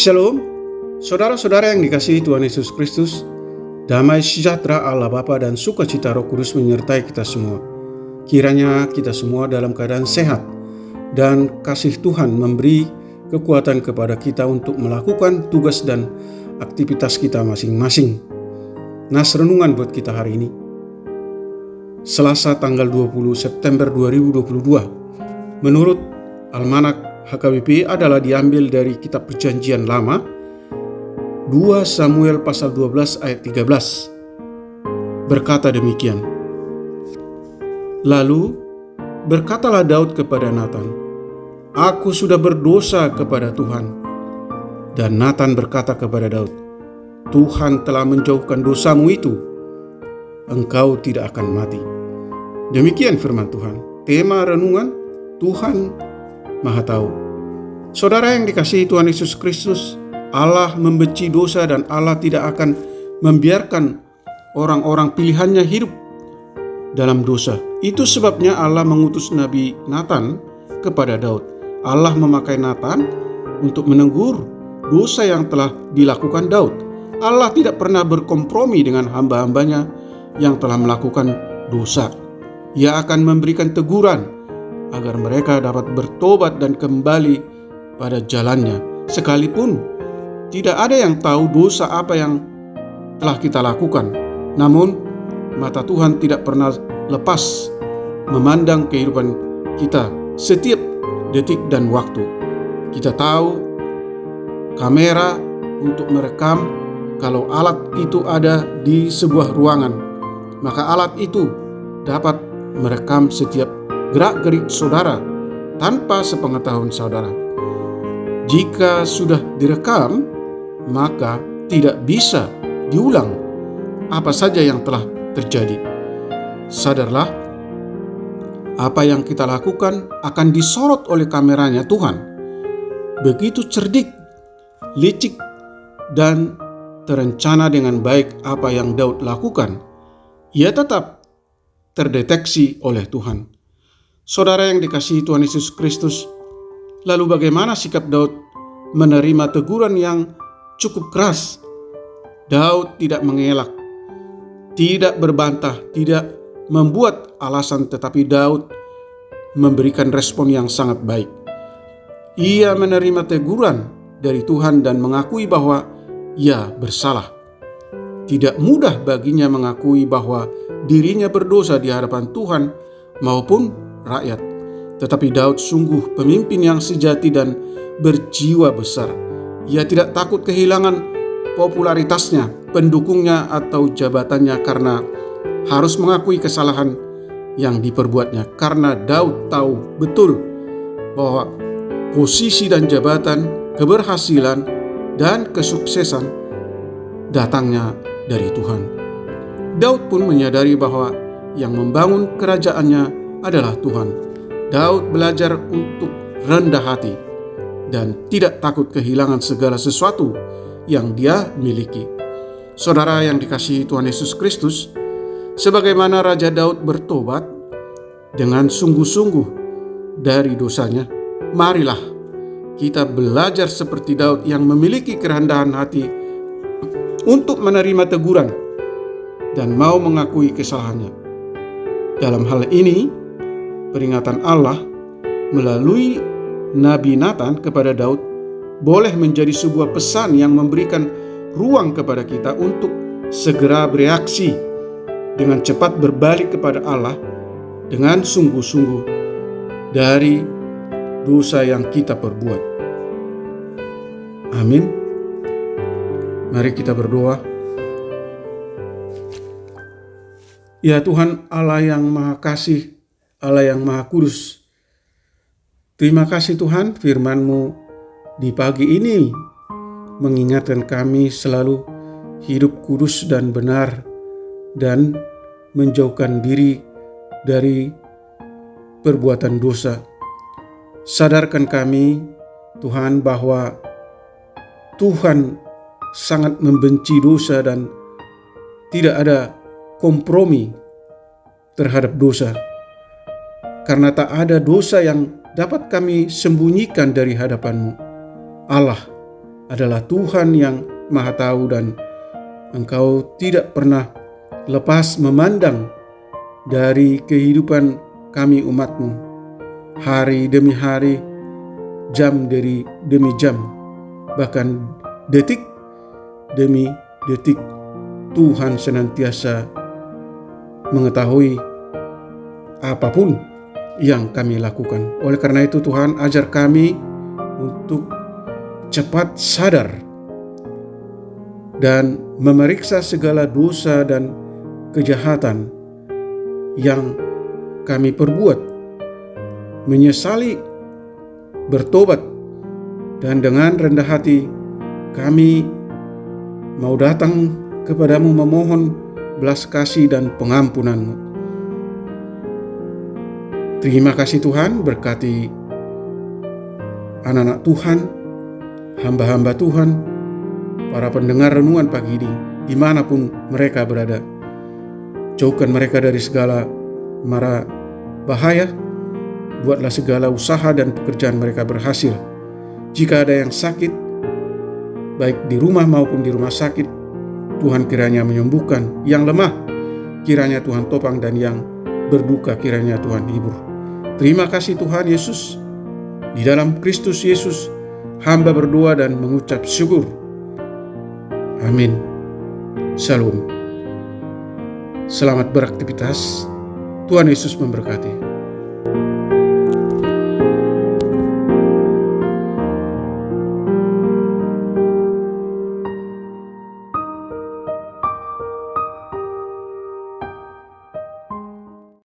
Shalom, saudara-saudara yang dikasihi Tuhan Yesus Kristus. Damai sejahtera Allah Bapa dan sukacita Roh Kudus menyertai kita semua. Kiranya kita semua dalam keadaan sehat dan kasih Tuhan memberi kekuatan kepada kita untuk melakukan tugas dan aktivitas kita masing-masing. Nas renungan buat kita hari ini, Selasa tanggal 20 September 2022. Menurut Almanak HKBP adalah diambil dari kitab Perjanjian Lama, 2 Samuel pasal 12 ayat 13. Berkata demikian, lalu berkatalah Daud kepada Nathan, "Aku sudah berdosa kepada Tuhan." Dan Nathan berkata kepada Daud, "Tuhan telah menjauhkan dosamu itu, engkau tidak akan mati." Demikian firman Tuhan. Tema renungan, Tuhan Maha Tahu. Saudara yang dikasihi Tuhan Yesus Kristus, Allah membenci dosa dan Allah tidak akan membiarkan orang-orang pilihannya hidup dalam dosa. Itu sebabnya Allah mengutus Nabi Nathan kepada Daud. Allah memakai Nathan untuk menegur dosa yang telah dilakukan Daud. Allah tidak pernah berkompromi dengan hamba-hambanya yang telah melakukan dosa. Ia akan memberikan teguran agar mereka dapat bertobat dan kembali pada jalannya. Sekalipun tidak ada yang tahu dosa apa yang telah kita lakukan, namun mata Tuhan tidak pernah lepas memandang kehidupan kita setiap detik dan waktu. Kita tahu kamera untuk merekam. Kalau alat itu ada di sebuah ruangan, maka alat itu dapat merekam setiap gerak-gerik saudara tanpa sepengetahuan saudara. Jika sudah direkam, maka tidak bisa diulang apa saja yang telah terjadi. Sadarlah, apa yang kita lakukan akan disorot oleh kameranya Tuhan. Begitu cerdik, licik, dan terencana dengan baik apa yang Daud lakukan, ia tetap terdeteksi oleh Tuhan. Saudara yang dikasihi Tuhan Yesus Kristus, lalu bagaimana sikap Daud menerima teguran yang cukup keras? Daud tidak mengelak, tidak berbantah, tidak membuat alasan, tetapi Daud memberikan respon yang sangat baik. Ia menerima teguran dari Tuhan dan mengakui bahwa ia bersalah. Tidak mudah baginya mengakui bahwa dirinya berdosa di hadapan Tuhan maupun rakyat. Tetapi Daud sungguh pemimpin yang sejati dan berjiwa besar. Ia tidak takut kehilangan popularitasnya, pendukungnya, atau jabatannya karena harus mengakui kesalahan yang diperbuatnya. Karena Daud tahu betul bahwa posisi dan jabatan, keberhasilan, dan kesuksesan datangnya dari Tuhan. Daud pun menyadari bahwa yang membangun kerajaannya adalah Tuhan. Daud belajar untuk rendah hati dan tidak takut kehilangan segala sesuatu yang dia miliki. Saudara yang dikasihi Tuhan Yesus Kristus, sebagaimana Raja Daud bertobat dengan sungguh-sungguh dari dosanya, marilah kita belajar seperti Daud yang memiliki kerendahan hati untuk menerima teguran dan mau mengakui kesalahannya. Dalam hal ini, peringatan Allah melalui Nabi Nathan kepada Daud boleh menjadi sebuah pesan yang memberikan ruang kepada kita untuk segera bereaksi dengan cepat berbalik kepada Allah dengan sungguh-sungguh dari dosa yang kita perbuat. Amin. Mari kita berdoa. Ya Tuhan Allah yang Maha Kasih, Allah yang Maha Kudus, terima kasih Tuhan, firman-Mu di pagi ini mengingatkan kami selalu hidup kudus dan benar dan menjauhkan diri dari perbuatan dosa. Sadarkan kami Tuhan bahwa Tuhan sangat membenci dosa dan tidak ada kompromi terhadap dosa. Karena tak ada dosa yang dapat kami sembunyikan dari hadapan-Mu. Allah adalah Tuhan yang Maha Tahu, dan Engkau tidak pernah lepas memandang dari kehidupan kami umat-Mu. Hari demi hari, jam demi jam, bahkan detik demi detik, Tuhan senantiasa mengetahui apapun yang kami lakukan. Oleh karena itu Tuhan, ajar kami untuk cepat sadar dan memeriksa segala dosa dan kejahatan yang kami perbuat, menyesali, bertobat, dan dengan rendah hati kami mau datang kepadamu memohon belas kasih dan pengampunan-Mu. Terima kasih Tuhan, berkati anak-anak Tuhan, hamba-hamba Tuhan, para pendengar renungan pagi ini, dimanapun mereka berada. Jauhkan mereka dari segala mara bahaya, buatlah segala usaha dan pekerjaan mereka berhasil. Jika ada yang sakit, baik di rumah maupun di rumah sakit, Tuhan kiranya menyembuhkan. Yang lemah, kiranya Tuhan topang, dan yang berduka kiranya Tuhan hibur. Terima kasih Tuhan Yesus. Di dalam Kristus Yesus, hamba berdoa dan mengucap syukur. Amin. Shalom. Selamat beraktivitas. Tuhan Yesus memberkati.